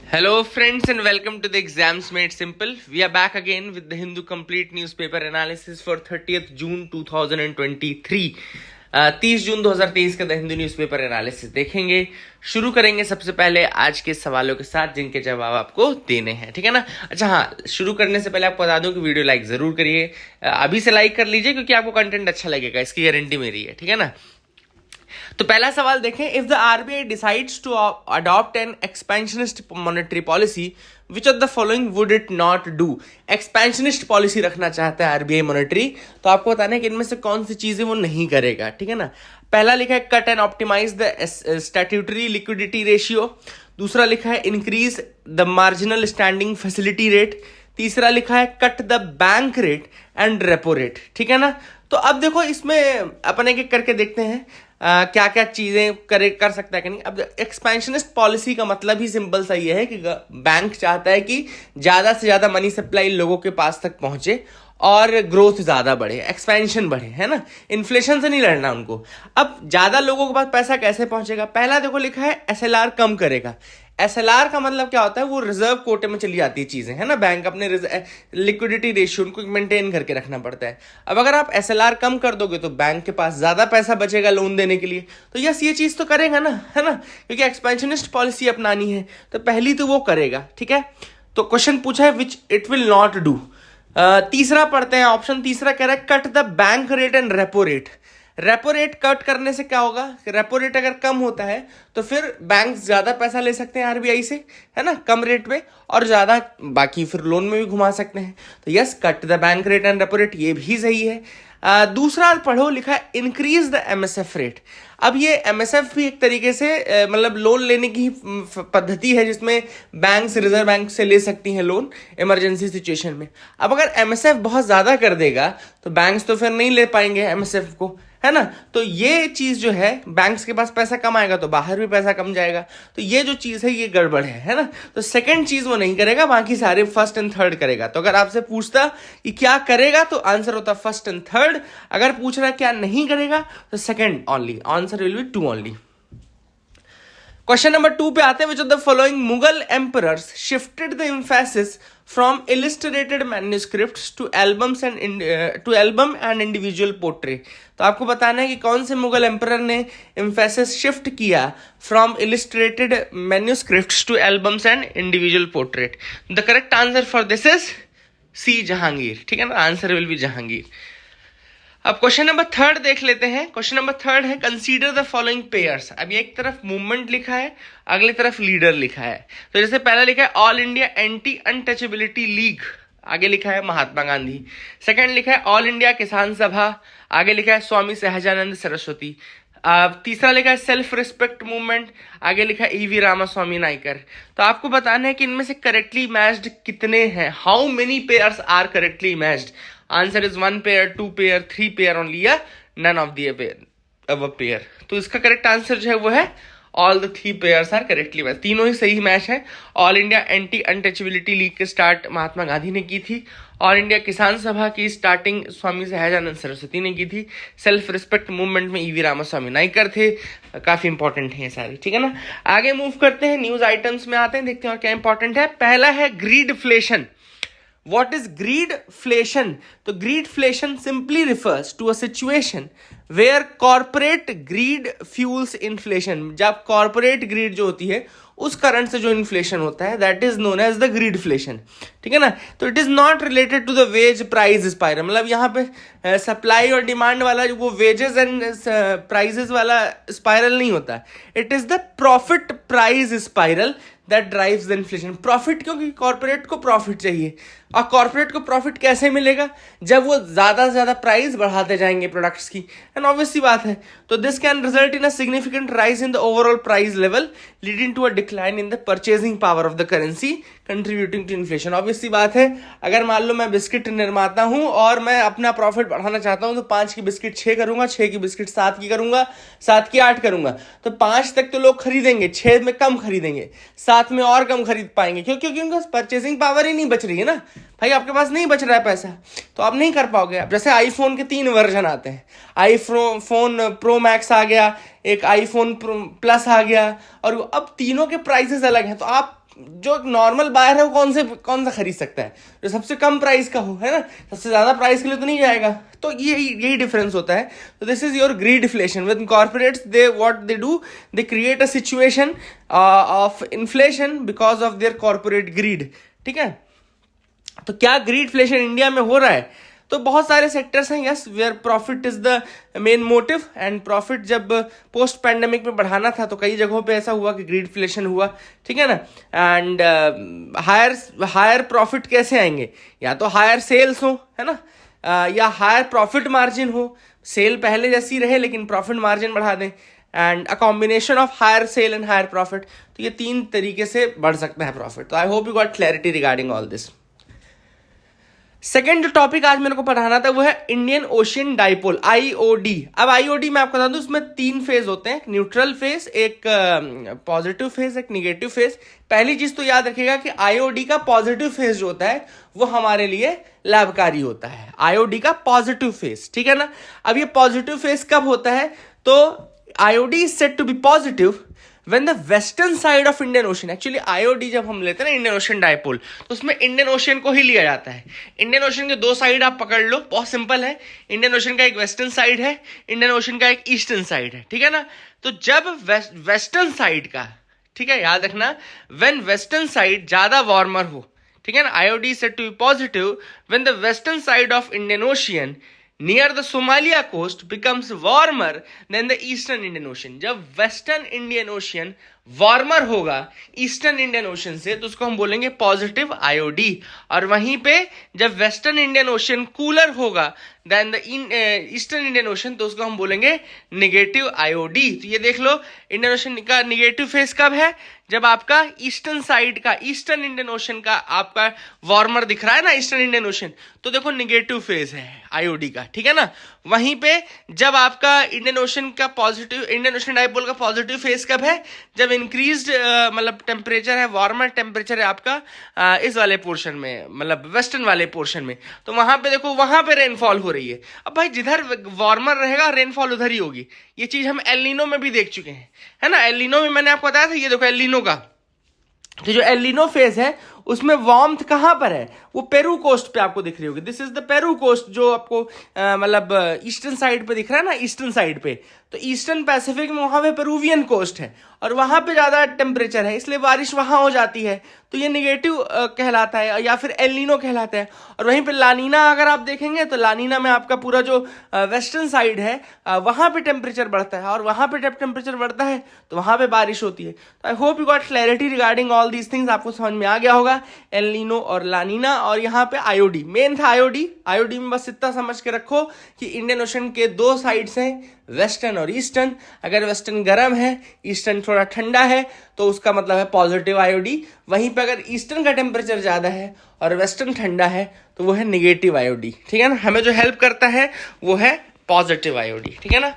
Hello, friends, and welcome to the Exams Made Simple. We are back again with the Hindu Complete Newspaper Analysis for 30th June 2023. 30 जून 2023 का the Hindu newspaper analysis देखेंगे। शुरू करेंगे सबसे पहले आज के सवालों के साथ जिनके जवाब आपको देने हैं, ठीक है ना। अच्छा हाँ, शुरू करने से पहले आपको बता दूं कि वीडियो लाइक जरूर करिए, अभी से लाइक कर लीजिए क्योंकि आपको कंटेंट अच्छा लगेगा, इसकी गारंटी मेरी है, ठीक है ना। तो पहला सवाल देखें, if the RBI decides to adopt an expansionist monetary policy which of the following would it not do. Expansionist policy रखना चाहता है आरबीआई मॉनेटरी, तो आपको बताना है कि इनमें से कौन सी चीजें वो नहीं करेगा, ठीक है ना। पहला लिखा है cut and optimize the statutory liquidity ratio. दूसरा लिखा है increase the marginal standing facility rate. तीसरा लिखा है cut the bank rate and repo rate, ठीक है ना। तो अब देखो इसमें अपन एक एक करके देखते हैं क्या क्या चीजें कर सकता है कि नहीं। अब एक्सपेंशनिस्ट पॉलिसी का मतलब ही सिंपल सा ये है कि बैंक चाहता है कि ज्यादा से ज्यादा मनी सप्लाई लोगों के पास तक पहुंचे और ग्रोथ ज्यादा बढ़े, एक्सपेंशन बढ़े, है ना। इन्फ्लेशन से नहीं लड़ना उनको। अब ज्यादा लोगों के पास पैसा कैसे पहुंचेगा, पहला देखो लिखा है एसएलआर कम करेगा। एसएलआर का मतलब क्या होता है, वो रिजर्व कोटे में चली जाती है चीजें, है ना। बैंक अपने लिक्विडिटी रेशियो उनको मेंटेन करके रखना पड़ता है। अब अगर आप एसएलआर कम कर दोगे तो बैंक के पास ज्यादा पैसा बचेगा लोन देने के लिए, तो यस ये चीज तो करेगा ना, है ना, क्योंकि एक्सपेंशनिस्ट पॉलिसी अपनानी है तो पहली तो वो करेगा, ठीक है। तो क्वेश्चन पूछा है which it will not do. तीसरा पढ़ते हैं, ऑप्शन तीसरा कह रहा है cut the bank rate and repo rate. Repo rate cut करने से क्या होगा, रेपो रेट अगर कम होता है तो फिर बैंक ज्यादा पैसा ले सकते हैं आरबीआई से, है ना, कम रेट में, और ज्यादा बाकी फिर लोन में भी घुमा सकते हैं। तो yes cut the bank rate and repo rate, ये भी सही है। दूसरा पढ़ो, लिखा है इंक्रीज द एमएसएफ रेट। अब ये एमएसएफ भी एक तरीके से मतलब लोन लेने की पद्धति है जिसमें बैंक रिजर्व बैंक से ले सकती हैं लोन इमरजेंसी सिचुएशन में। अब अगर एमएसएफ बहुत ज्यादा कर देगा तो बैंक्स तो फिर नहीं ले पाएंगे एमएसएफ को, है ना। तो ये चीज जो है, बैंक्स के पास पैसा कम आएगा तो बाहर भी पैसा कम जाएगा, तो ये जो चीज है ये गड़बड़ है ना। तो सेकंड चीज वो नहीं करेगा, बाकी सारे फर्स्ट एंड थर्ड करेगा। तो अगर आपसे पूछता कि क्या करेगा तो आंसर होता फर्स्ट एंड थर्ड। अगर पूछ रहा क्या नहीं करेगा तो second only, answer will be two only. Question number 2 पे आते हैं, which of the following Mughal emperors shifted the emphasis from illustrated manuscripts to albums and to album and individual portrait. तो आपको बताना है कि कौन से मुगल एम्परर ने एम्फेसिस शिफ्ट किया from illustrated manuscripts to albums and individual portrait. The correct answer for this is C, Jahangir, ठीक है ना। Answer will B Jahangir. अब क्वेश्चन नंबर 3 देख लेते हैं। क्वेश्चन नंबर 3 है कंसीडर द फॉलोइंग पेयर्स। अब एक तरफ मूवमेंट लिखा है, अगली तरफ लीडर लिखा है। तो जैसे पहला लिखा है All India Anti Untouchability league, आगे लिखा है महात्मा गांधी। सेकंड लिखा है ऑल इंडिया किसान सभा, आगे लिखा है स्वामी सहजानंद सरस्वती। तीसरा लिखा है सेल्फ रिस्पेक्ट मूवमेंट, आगे लिखा है ईवी रामास्वामी नाइकर। तो आपको बताना है कि इनमें से करेक्टली मैच्ड कितने हैं, how many pairs are correctly matched. Answer is 1 pair, 2 pair, 3 pair only, या none of the above pair. तो इसका करेक्ट आंसर जो है वो है all the 3 pairs are correctly match, तीनों ही सही मैच है। All India Anti Untouchability League की स्टार्ट महात्मा गांधी ने की थी, ऑल इंडिया किसान सभा की स्टार्टिंग स्वामी सहजानंद सरस्वती ने की थी, सेल्फ रिस्पेक्ट मूवमेंट में ईवी रामास्वामी नाइकर थे। काफी इंपॉर्टेंट है ये सारी, ठीक है ना। आगे मूव करते हैं, न्यूज आइटम्स में आते हैं, देखते हैं और क्या इंपॉर्टेंट है। पहला है ग्रीडफ्लेशन। What is greedflation? तो greedflation simply refers to a situation where corporate greed fuels inflation. जब corporate greed जो होती है उस कारण से जो इन्फ्लेशन होता है, that is known as the greedflation, ठीक है ना। तो it is not related to the wage price spiral, मतलब यहाँ पे सप्लाई और डिमांड वाला जो वो वेजेस एंड प्राइजेस वाला स्पाइरल नहीं होता, it is the profit price spiral that drives the inflation. Profit, क्योंकि कॉर्पोरेट को प्रॉफिट चाहिए, और कॉर्पोरेट को प्रॉफिट कैसे मिलेगा, जब वो ज्यादा से ज्यादा प्राइस बढ़ाते जाएंगे प्रोडक्ट्स की, एंड ऑब्वियस सी बात है। तो this can result in a significant rise in the overall price level leading to a decline in the purchasing power of the currency contributing to inflation. Obvious सी बात है, अगर मान लो मैं बिस्किट निर्माता हूं और मैं अपना प्रॉफिट बढ़ाना चाहता हूं तो 5 की बिस्किट 6 करूंगा, 6 की बिस्किट 7 की करूंगा, 7 की 8 करूंगा, तो 5 तक तो लोग खरीदेंगे, 6 में कम खरीदेंगे, 7 में और कम खरीद पाएंगे, क्योंकि उनका परचेसिंग पावर ही नहीं बच रही है ना भाई। आपके पास नहीं बच रहा है पैसा तो आप नहीं कर पाओगे। अब जैसे आईफोन के 3 वर्जन आते हैं, आईफोन प्रो मैक्स आ गया, एक आईफोन प्लस आ गया, और अब तीनों के प्राइसेस अलग हैं। तो आप जो नॉर्मल बायर है वो कौन सा खरीद सकता है, जो सबसे कम प्राइस का हो, है ना, सबसे ज्यादा प्राइस के लिए तो नहीं जाएगा। तो यही डिफरेंस होता है। तो this is your greedflation. With corporates they what they do, they create a situation of inflation because of their corporate greed. ठीक है, तो क्या ग्रीडफ्लेशन इंडिया में हो रहा है? तो बहुत सारे सेक्टर्स हैं, yes, where profit is the main motive. And profit जब पोस्ट पैंडेमिक में बढ़ाना था तो कई जगहों पे ऐसा हुआ कि ग्रीडफ्लेशन हुआ। ठीक है ना। एंड हायर प्रॉफिट कैसे आएंगे? या तो हायर सेल्स हो, है ना, या हायर प्रॉफिट मार्जिन हो, सेल पहले जैसी रहे लेकिन प्रॉफिट मार्जिन बढ़ा दें, and a combination of higher sale and higher profit. तो ये 3 तरीके से बढ़ सकता है प्रॉफिट। तो I hope you got clarity regarding all this. Second जो टॉपिक आज मेरे को पढ़ाना था वो है इंडियन ओशियन डाइपोल, आईओडी। अब आईओडी मैं आपको बता दूं, उसमें 3 फेज होते हैं, एक न्यूट्रल फेज, एक पॉजिटिव फेज, एक निगेटिव फेज। पहली चीज तो याद रखिएगा कि आईओडी का पॉजिटिव फेज जो होता है वो हमारे लिए लाभकारी होता है, आईओडी का पॉजिटिव फेज। ठीक है ना। अब ये पॉजिटिव फेज कब होता है? तो IOD is said to be positive when the western side of Indian Ocean, actually IOD जब हम लेते हैं ना इंडियन ओशन डाइपोल, तो उसमें इंडियन ओशन को ही लिया जाता है। इंडियन ओशन के 2 साइड आप पकड़ लो, बहुत सिंपल है। इंडियन ओशन का एक वेस्टर्न साइड है, इंडियन ओशन का एक ईस्टर्न साइड है। ठीक है ना। तो जब वेस्टर्न साइड का, ठीक है, याद रखना, व्हेन वेस्टर्न साइड ज्यादा वार्मर हो, ठीक है ना, IOD said to be positive when the western side of Indian ocean near the Somalia coast becomes warmer than the Eastern Indian Ocean। जब वेस्टर्न इंडियन ओशियन वार्मर होगा eastern Indian ocean से तो उसको हम बोलेंगे पॉजिटिव आईओडी। और वहीं पे जब वेस्टर्न इंडियन ओशन कूलर होगा then the eastern Indian ocean तो उसको हम बोलेंगे निगेटिव आईओडी। तो ये देख लो, इंडियन ओशन का निगेटिव फेज कब है? जब आपका ईस्टर्न साइड का, ईस्टर्न इंडियन ओशन का आपका वार्मर दिख रहा है ना, ईस्टर्न इंडियन ओशन, तो देखो निगेटिव फेज है आईओडी का। ठीक है ना। वहीं पे जब आपका इंडियन ओशन का पॉजिटिव, इंडियन ओशन डाइपोल का पॉजिटिव फेज कब है? जब इंक्रीज्ड मतलब टेम्परेचर है, वार्मर टेम्परेचर है आपका इस वाले पोर्शन में, मतलब वेस्टर्न वाले पोर्शन में, तो वहां पे देखो, वहां पे रेनफॉल हो रही है। अब भाई जिधर वार्मर रहेगा रेनफॉल उधर ही होगी। ये चीज हम एल नीनो में भी देख चुके हैं, है ना। एल नीनो में मैंने आपको बताया था, ये देखो एल नीनो का, तो जो एल नीनो फेज है उसमें वार्मथ कहां पर है? वो पेरू कोस्ट पे आपको दिख रही होगी। This is the Peru coast, जो आपको मतलब ईस्टर्न साइड पे दिख रहा है ना, ईस्टर्न साइड पे। तो ईस्टर्न पैसिफिक में वहां पे पेरूवियन कोस्ट है और वहां पे ज्यादा टेम्परेचर है, इसलिए बारिश वहां हो जाती है। तो ये निगेटिव कहलाता है या फिर एल नीनो कहलाता है। और वहीं पे लानीना अगर आप देखेंगे तो लानीना में आपका पूरा जो वेस्टर्न साइड है वहां पे टेम्परेचर बढ़ता है, और वहां पे जब टेम्परेचर बढ़ता है तो वहां पे बारिश होती है। तो I hope you got clarity regarding all these things. आपको समझ में आ गया होगा एल नीनो और लानीना। और यहाँ पे आईओडी मेन था। आईओडी में बस इतना समझ के रखो कि इंडियन ओशन के 2 साइड्स हैं, वेस्टर्न और ईस्टर्न। अगर वेस्टर्न गर्म है, ईस्टर्न थोड़ा ठंडा है, तो उसका मतलब है पॉजिटिव आईओडी। वहीं पे अगर ईस्टर्न का टेम्परेचर ज्यादा है और वेस्टर्न ठंडा है तो वो है निगेटिव आईओडी। ठीक है ना। हमें जो हेल्प करता है वो है पॉजिटिव आईओडी। ठीक है ना।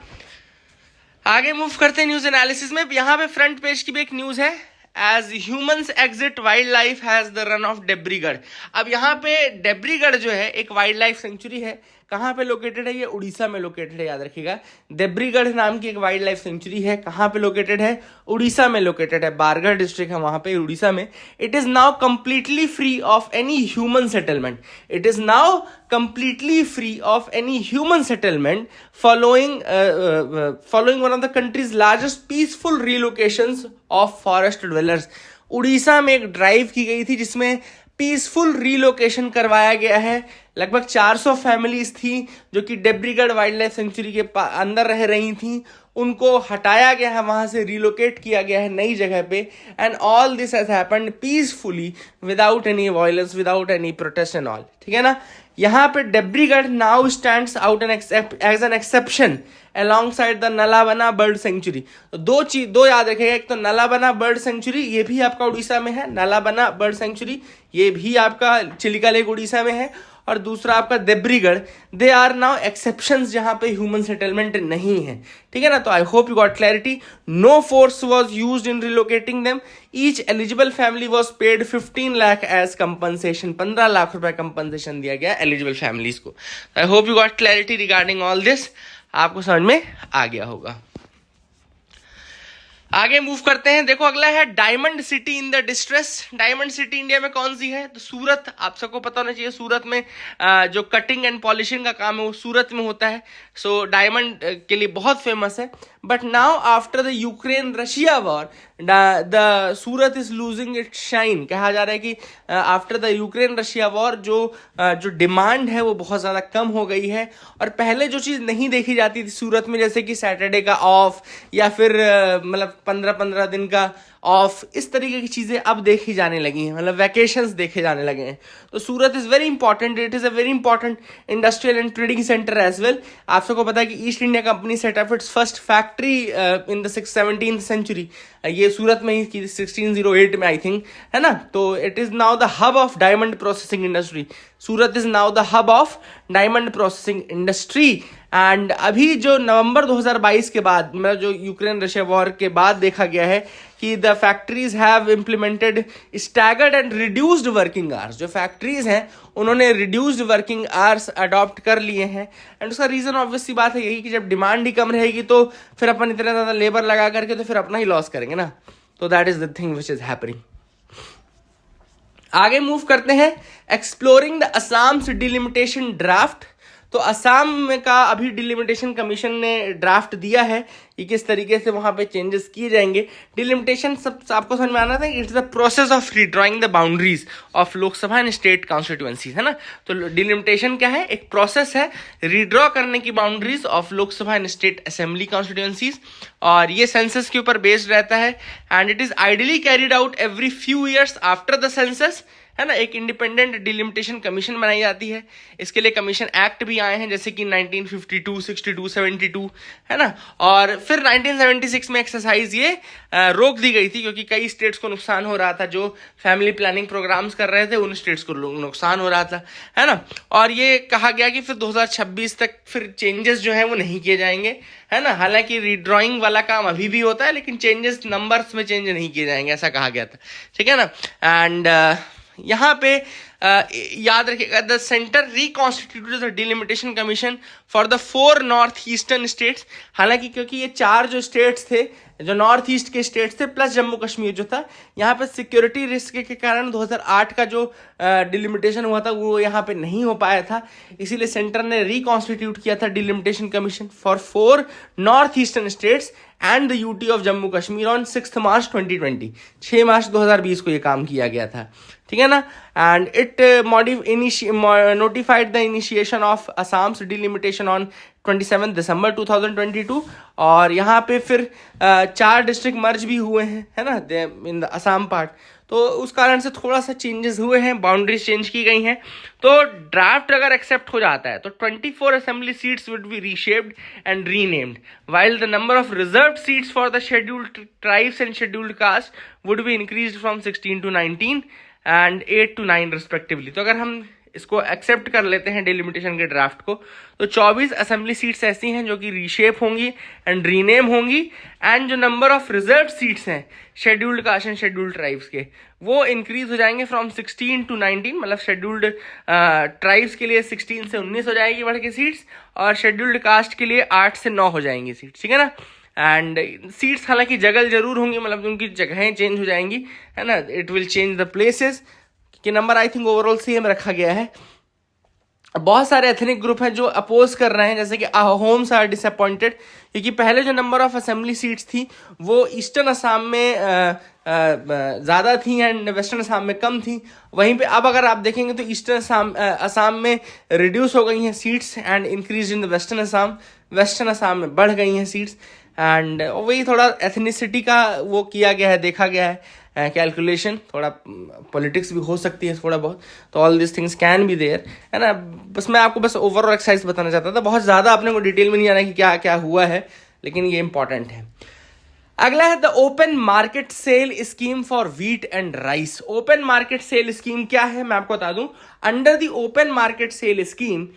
आगे मूव करते हैं न्यूज एनालिसिस में। यहाँ पे फ्रंट पेज की भी एक न्यूज है, as humans exit wildlife has the run of Debrigarh. अब यहाँ पे डेब्रीगढ़ जो है एक वाइल्ड लाइफ सेंचुरी है। कहाँ पे लोकेटेड है? ये उड़ीसा में लोकेटेड है, याद रखिएगा। देब्रीगढ़ नाम की एक वाइल्ड लाइफ सेंचुरी है। कहाँ पे लोकेटेड है? उड़ीसा में लोकेटेड है। बारगढ़ डिस्ट्रिक्ट है वहां पे, उड़ीसा में। It is now completely free of any human settlement. It is now completely free of any human settlement following one of the country's largest peaceful relocations of forest dwellers। Orissa में एक drive की गई थी जिसमें पीसफुल रीलोकेशन करवाया गया है। लगभग 400 फैमिलीज थी जो कि डेब्रीगढ़ वाइल्ड लाइफ सेंचुरी के अंदर रह रही थी। उनको हटाया गया है, वहां से रिलोकेट किया गया है नई जगह पे। And all this has happened peacefully without any violence, without any protest and all. ठीक है ना। यहाँ पे Debrigarh now stands out as an exception alongside the Nalabana bird sanctuary. दो याद रखिएगा, एक तो नलाबना बर्ड सेंचुरी, ये भी आपका उड़ीसा में है। नलाबना बर्ड सेंचुरी ये भी आपका चिलिका लेक उड़ीसा में है। और दूसरा आपका देब्रीगढ़, दे आर नाउ एक्सेप्शंस जहां पे ह्यूमन सेटलमेंट नहीं है। ठीक है ना। तो I hope you got clarity. No force was used in relocating them. Each eligible family was paid 15 lakh as compensation. 15 lakh रुपए कंपनसेशन दिया गया एलिजिबल फैमिलीज को। I hope you got clarity regarding all this. आपको समझ में आ गया होगा। आगे मूव करते हैं। देखो अगला है diamond city in the distress. Diamond city India में कौन सी है? तो सूरत। आप सबको पता होना चाहिए सूरत में जो कटिंग एंड पॉलिशिंग का काम है वो सूरत में होता है। सो डायमंड के लिए बहुत फेमस है। But now after the Ukraine Russia war the Surat is losing its shine. कहा जा रहा है कि after the Ukraine Russia war जो डिमांड है वो बहुत ज़्यादा कम हो गई है। और पहले जो चीज़ नहीं देखी जाती थी सूरत में, जैसे कि सैटरडे का ऑफ या फिर मतलब 15-15 दिन का ऑफ, इस तरीके की चीज़ें अब देखी जाने लगी हैं, मतलब वैकेशंस देखे जाने लगे हैं। तो Surat is very important, it is a very important industrial and trading centre as well. आप सबको पता है कि East India Company set up its first factory in the 17th century. ये सूरत में ही की 1608 में आई थिंक, है ना। तो it is now the hub of diamond processing industry. Surat is now the hub of diamond processing industry. And अभी जो नवंबर 2022 के बाद, मतलब जो यूक्रेन रशिया वॉर के बाद देखा गया है कि the factories have implemented staggered and reduced working hours. जो फैक्ट्रीज हैं उन्होंने रिड्यूस्ड वर्किंग आवर्स अडॉप्ट कर लिए हैं। एंड उसका रीज़न ऑब्वियस सी बात है यही कि जब डिमांड ही कम रहेगी तो फिर अपन इतना ज़्यादा लेबर लगा करके तो फिर अपना ही लॉस करेंगे ना। तो that is the thing which is happening. आगे मूव करते हैं। Exploring the Assam's delimitation draft. तो असम का अभी डिलिमिटेशन कमीशन ने ड्राफ्ट दिया है कि किस तरीके से वहाँ पे चेंजेस किए जाएंगे। डिलिमिटेशन सब आपको समझ में आना था, it's the process of redrawing the boundaries of Lok Sabha and state constituencies, है ना। तो डिलिमिटेशन क्या है? एक प्रोसेस है रीड्रॉ करने की boundaries of Lok Sabha and state assembly constituencies. और ये सेंसस के ऊपर बेस्ड रहता है and it is ideally carried out every few years after the census, है ना। एक इंडिपेंडेंट डिलिमिटेशन कमीशन बनाई जाती है। इसके लिए कमीशन एक्ट भी आए हैं जैसे कि 1952, 62, 72, है ना। और फिर 1976 में एक्सरसाइज ये रोक दी गई थी क्योंकि कई स्टेट्स को नुकसान हो रहा था। जो फैमिली प्लानिंग प्रोग्राम्स कर रहे थे उन स्टेट्स को नुकसान हो रहा था, है ना। और ये कहा गया कि फिर 2026 तक फिर चेंजेस जो है वो नहीं किए जाएंगे, है ना। हालांकि रीड्रॉइंग वाला काम अभी भी होता है लेकिन चेंजेस नंबर्स में चेंज नहीं किए जाएंगे, ऐसा कहा गया था, ठीक है ना। एंड यहाँ पे याद रखिएगा, the centre reconstituted the delimitation commission for the 4 north eastern states. हालांकि क्योंकि ये 4 जो स्टेट्स थे, जो नॉर्थ ईस्ट के स्टेट्स थे प्लस जम्मू कश्मीर जो था, यहाँ पे सिक्योरिटी रिस्क के कारण 2008 का जो डिलिमिटेशन हुआ था वो यहाँ पे नहीं हो पाया था। इसीलिए सेंटर ने रिकॉन्स्टिट्यूट किया था delimitation commission for 4 north eastern states and the UT of Jammu Kashmir on 6 मार्च 2020। 6 मार्च 2020 को ये काम किया गया था, ठीक है ना। And it notified the initiation of Assam's delimitation on 27 December 2022। और यहाँ पे फिर 4 डिस्ट्रिक्ट मर्ज भी हुए हैं, है ना, इन द असम पार्ट। तो उस कारण से थोड़ा सा चेंजेस हुए हैं, बाउंड्रीज चेंज की गई हैं। तो ड्राफ्ट अगर एक्सेप्ट हो जाता है तो 24 assembly seats would be reshaped and renamed, while the number of reserved seats for the scheduled tribes and scheduled caste would be increased from 16 to 19 and 8 to 9 respectively. तो अगर हम इसको एक्सेप्ट कर लेते हैं डिलिमिटेशन के ड्राफ्ट को, तो 24 असेंबली सीट्स ऐसी हैं जो कि रीशेप होंगी एंड रीनेम होंगी। एंड जो नंबर ऑफ रिजर्व सीट्स हैं scheduled caste and scheduled tribes के, वो इंक्रीज हो जाएंगे फ्रॉम 16 to 19। मतलब शेड्यूल्ड ट्राइब्स के लिए 16 से 19 हो जाएगी बढ़ के सीट्स, और शेड्यूल्ड कास्ट के लिए 8 से 9 हो जाएंगी सीट्स, ठीक है ना। एंड सीट्स हालांकि जगह जरूर होंगी, मतलब उनकी जगहें चेंज हो जाएंगी, है ना। It will change the places कि number I think overall same रखा गया है। बहुत सारे एथनिक ग्रुप हैं जो अपोज कर रहे हैं, जैसे कि होम्स आर डिसअपॉइंटेड क्योंकि पहले जो नंबर ऑफ असेंबली सीट्स थी वो ईस्टर्न असम में ज़्यादा थी एंड वेस्टर्न असम में कम थी। वहीं पे अब अगर आप देखेंगे तो ईस्टर्न असम में रिड्यूस हो गई हैं seats and increase in the western Assam. Western Assam में बढ़ गई हैं सीट्स एंड वही थोड़ा एथनिसिटी का वो किया गया है, देखा गया है कैलकुलेशन। थोड़ा पॉलिटिक्स भी हो सकती है थोड़ा बहुत, तो all this things can be there, है ना। बस मैं आपको बस ओवरऑल एक्सरसाइज बताना चाहता था, बहुत ज़्यादा अपने को डिटेल में नहीं आना कि क्या क्या हुआ है, लेकिन ये इंपॉर्टेंट है। अगला है the open market sale scheme for wheat and rice. Open market sale scheme क्या है मैं आपको बता दूं। Under the open market sale scheme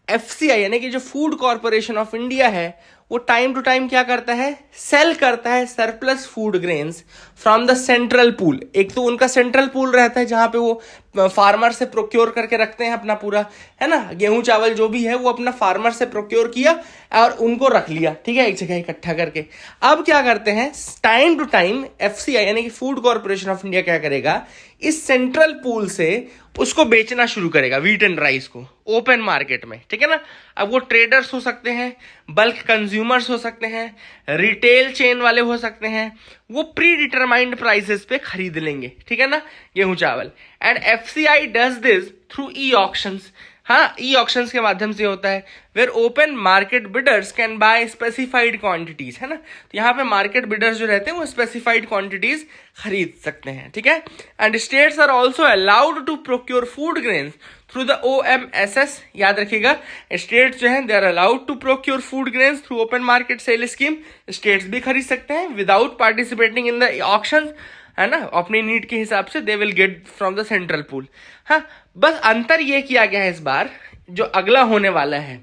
FCI यानी कि जो फूड कॉर्पोरेशन ऑफ इंडिया है वो टाइम टू टाइम क्या करता है, सेल करता है surplus food grains from the central pool. एक तो उनका सेंट्रल पूल रहता है जहाँ पे वो फार्मर से प्रोक्योर करके रखते हैं अपना पूरा, है ना, गेहूं चावल जो भी है वो अपना फार्मर से प्रोक्योर किया और उनको रख लिया, ठीक है, एक जगह इकट्ठा करके। अब क्या करते हैं, टाइम टू टाइम एफसीआई यानी कि फूड कॉर्पोरेशन ऑफ इंडिया क्या करेगा, इस सेंट्रल पूल से उसको बेचना शुरू करेगा, व्हीट एंड राइस को ओपन मार्केट में, ठीक है ना। अब वो ट्रेडर्स हो सकते हैं, बल्क कंज्यूमर्स हो सकते हैं, रिटेल चेन वाले हो सकते हैं, वो प्री डिटरमाइंड प्राइसेस पे खरीद लेंगे, ठीक है ना, गेहूं चावल। And FCI does this through e auctions. हाँ, ई ऑक्शंस के माध्यम से होता है, where open market bidders can buy specified quantities, है ना। तो यहाँ पे मार्केट बिडर्स जो रहते हैं वो स्पेसिफाइड क्वांटिटीज खरीद सकते हैं, ठीक है। And states are also allowed to procure food grains through the OMSS। याद रखिएगा, स्टेट्स जो हैं they are allowed to procure food grains through open market sale scheme. States भी खरीद सकते हैं without participating in the auction, है ना, अपनी नीड के हिसाब से they will get from the central pool. हाँ, बस अंतर ये किया गया है इस बार जो अगला होने वाला है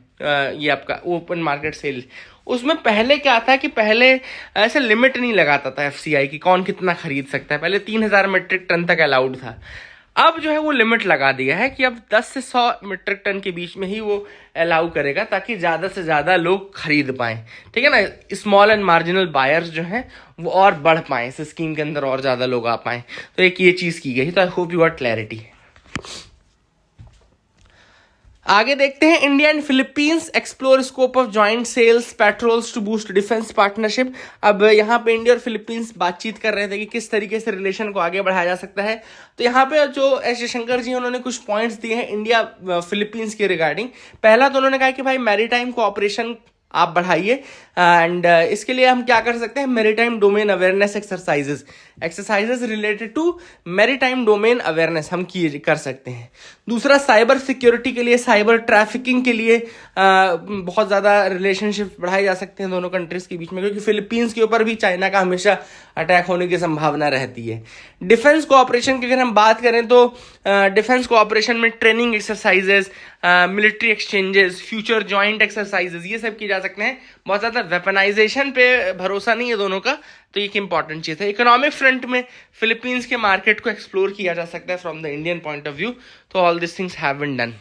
ये आपका ओपन मार्केट सेल, उसमें पहले क्या था कि पहले ऐसे लिमिट नहीं लगाता था एफसीआई की कौन कितना खरीद सकता है। पहले 3000 मीट्रिक टन तक अलाउड था। अब जो है वो लिमिट लगा दिया है कि अब 10 से 100 मीट्रिक टन के बीच में ही वो अलाउ करेगा ताकि ज़्यादा से ज़्यादा लोग खरीद पाएं, ठीक है ना। स्मॉल एंड मार्जिनल बायर्स जो हैं वो और बढ़ पाएं, इस स्कीम के अंदर और ज़्यादा लोग आ पाएं। तो एक ये चीज़ की गई। तो I hope you are clarity. आगे देखते हैं, India and Philippines explore scope of joint sails patrols to boost defence partnership. अब यहाँ पे इंडिया और फिलीपींस बातचीत कर रहे थे कि किस तरीके से रिलेशन को आगे बढ़ाया जा सकता है। तो यहाँ पे जो एस जयशंकर जी उन्होंने कुछ पॉइंट्स दिए हैं इंडिया फिलीपींस के रिगार्डिंग। पहला तो उन्होंने कहा कि भाई मैरीटाइम कोऑपरेशन आप बढ़ाइए एंड इसके लिए हम क्या कर सकते हैं, maritime domain awareness exercises related to maritime domain awareness हम कर सकते हैं। दूसरा, साइबर सिक्योरिटी के लिए, साइबर ट्रैफिकिंग के लिए बहुत ज़्यादा रिलेशनशिप बढ़ाए जा सकते हैं दोनों कंट्रीज़ के बीच में, क्योंकि फिलीपींस के ऊपर भी चाइना का हमेशा अटैक होने की संभावना रहती है। डिफेंस कोऑपरेशन की अगर हम बात करें तो डिफेंस कोऑपरेशन में training exercises, military exchanges, future joint exercises, ये सब किए जा सकते हैं। बहुत ज़्यादा वेपनाइजेशन पे भरोसा नहीं है दोनों का, तो ये एक इंपॉर्टेंट चीज़ है। इकोनॉमिक फ्रंट में फिलीपींस के मार्केट को एक्सप्लोर किया जा सकता है from the Indian point of view. तो all this things have been done.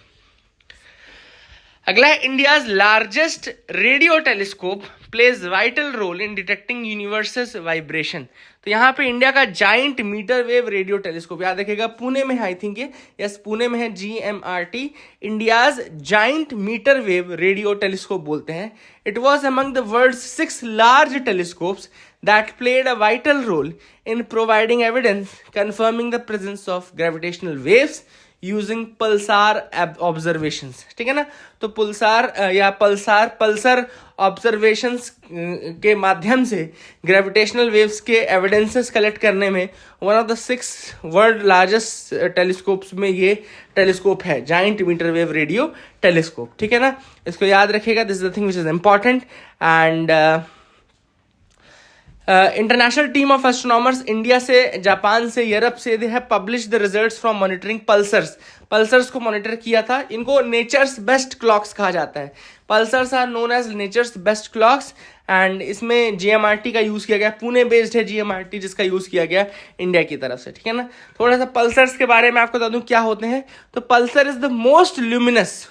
अगला है, India's largest radio telescope plays vital role in detecting universe's vibration. तो यहाँ पे इंडिया का giant metre wave radio telescope, याद रखिएगा पुणे में है, आई थिंक ये, यस पुणे में है, GMRT, India's giant metre wave radio telescope बोलते हैं। It was among the world's 6 large telescopes that played a vital role in providing evidence confirming the presence of gravitational waves using pulsar observations, ठीक है ना। तो पुलसार या Pulsar observations के माध्यम से ग्रेविटेशनल वेव्स के एविडेंसेस कलेक्ट करने में one of the 6 world largest telescopes में ये टेलीस्कोप है, giant metre wave radio telescope, ठीक है ना। इसको याद रखिएगा, this is the thing which is important. And international team of astronomers India से, जापान से, यूरोप से, they have publish the results from monitoring pulsars को मॉनिटर किया था। इनको नेचर्स बेस्ट क्लॉक्स कहा जाता है। Pulsars are known as nature's best clocks and इसमें GMRT का यूज़ किया गया, पुणे बेस्ड है GMRT जिसका यूज़ किया गया इंडिया की तरफ से, ठीक है ना। थोड़ा सा पल्सर्स के बारे में आपको बता दूं क्या होते हैं। तो Pulsar is the most luminous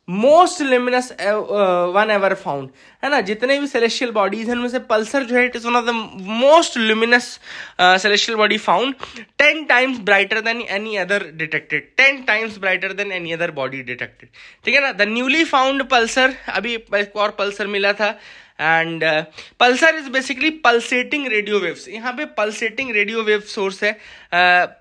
one ever found, है ना। जितने भी सेलेस्टियल बॉडीज हैं उनमें से पल्सर जो है it is one of the most luminous celestial body found, 10 times brighter then any other detected, 10 times brighter then any other body detected, ठीक है ना। द न्यूली फाउंड पल्सर, अभी एक और पल्सर मिला था, and pulsar is basically pulsating radio waves. यहाँ पे पल्सेटिंग रेडियो वेव सोर्स है,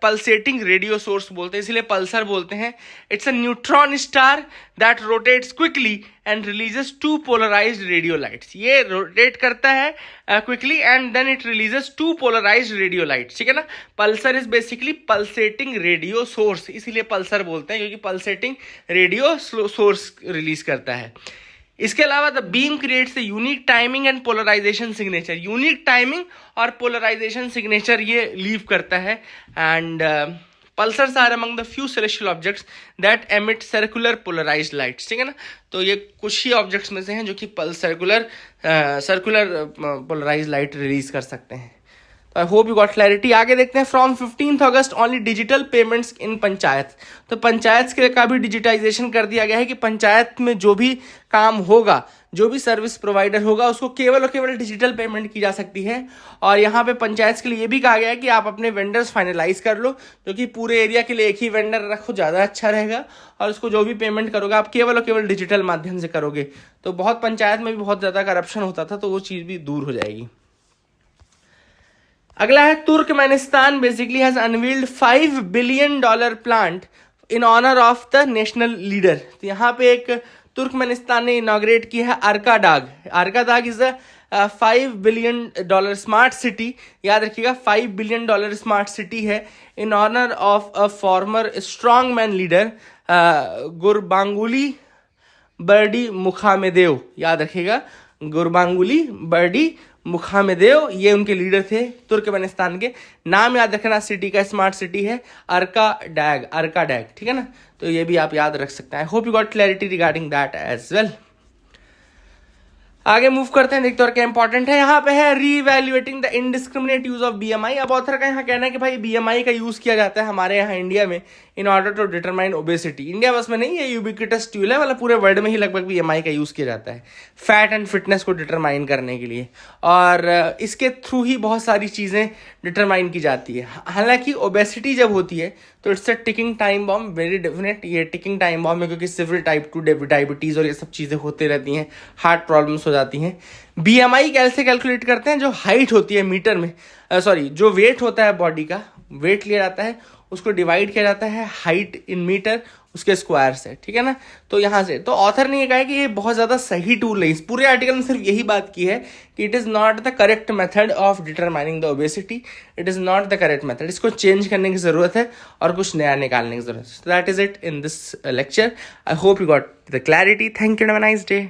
पल्सेटिंग रेडियो सोर्स बोलते हैं, इसलिए पल्सर बोलते हैं। It's a neutron star that rotates quickly and releases 2 polarised radio lights. ये रोटेट करता है quickly and then it releases 2 polarised radio lights, ठीक है ना। Pulsar is basically pulsating radio source, इसीलिए पल्सर बोलते हैं क्योंकि पल्सेटिंग रेडियो सोर्स रिलीज करता है। इसके अलावा the beam creates unique timing and polarisation signature, unique timing और पोलराइजेशन सिग्नेचर ये लीव करता है। And Pulsars are among the few celestial objects that emit circular polarized lights. ठीक है ना, तो ये कुछ ही ऑब्जेक्ट्स में से हैं जो कि सर्कुलर पोलराइज लाइट रिलीज कर सकते हैं. तो I hope you got clarity. आगे देखते हैं. From 15 August only digital payments in panchayat. तो पंचायत के का भी डिजिटाइजेशन कर दिया गया है कि पंचायत में जो भी काम होगा, जो भी सर्विस प्रोवाइडर होगा, उसको केवल और केवल डिजिटल पेमेंट की जा सकती है. और यहाँ पे पंचायत के लिए ये भी कहा गया है कि आप अपने वेंडर्स फाइनलाइज कर लो, जो कि पूरे एरिया के लिए एक ही वेंडर रखो, ज़्यादा अच्छा रहेगा. और उसको जो भी पेमेंट करोगे आप केवल और केवल डिजिटल माध्यम से करोगे. तो बहुत पंचायत में भी बहुत ज़्यादा करप्शन होता था, तो वो चीज़ भी दूर हो जाएगी. अगला है Turkmenistan basically has unveiled $5 billion plant in honour of the national leader. तो यहाँ पे एक तुर्कमेनिस्तान ने इनॉग्रेट किया है Arkadag. Arkadag is a $5 billion smart city. याद रखिएगा, $5 बिलियन स्मार्ट सिटी है in honour of a former strongman leader Gurbanguly Berdimuhamedov. याद रखिएगा, गुरबांगुली बर्डी मुखामेदेव, ये उनके लीडर थे तुर्कमेनिस्तान के. नाम याद रखना सिटी का, स्मार्ट सिटी है अर्काडाग. ठीक है ना, तो ये भी आप याद रख सकते हैं. I hope you got clarity regarding that as well. आगे मूव करते हैं, देखते हैं और क्या इंपॉर्टेंट है. यहाँ पे है reevaluating the indiscriminate use of BMI. अब ऑथर का यहाँ कहना है कि भाई बीएमआई का यूज किया जाता है हमारे यहाँ इंडिया में in order to determine obesity. India बस में नहीं, ये यूबिक्विटस टूल है, मतलब पूरे वर्ल्ड में ही लगभग बीएमआई का यूज किया जाता है फैट एंड फिटनेस को डिटरमाइन करने के लिए. और इसके थ्रू ही बहुत सारी चीज़ें डिटरमाइन की जाती है. हालांकि ओबेसिटी जब होती है तो it's a ticking time bomb, very definite ये टिकिंग टाइम बॉम्ब है, क्योंकि सिविल टाइप 2 डायबिटीज़ और ये सब चीज़ें होते रहती हैं, हार्ट प्रॉब्लम्स हो जाती हैं. बीएमआई कैसे कैलकुलेट करते हैं? जो हाइट होती है मीटर में, जो वेट होता है बॉडी का, वेट लिया जाता है, उसको डिवाइड किया जाता है हाइट इन मीटर उसके स्क्वायर से. ठीक है ना, तो यहाँ से तो ऑथर ने ये कहा है कि ये बहुत ज़्यादा सही टूल है. इस पूरे आर्टिकल में सिर्फ यही बात की है कि it is not the correct method of determining the obesity. It is not the correct method. इसको चेंज करने की ज़रूरत है और कुछ नया निकालने की ज़रूरत है. That is it in this lecture. I hope you got the clarity. Thank you. Have a nice day.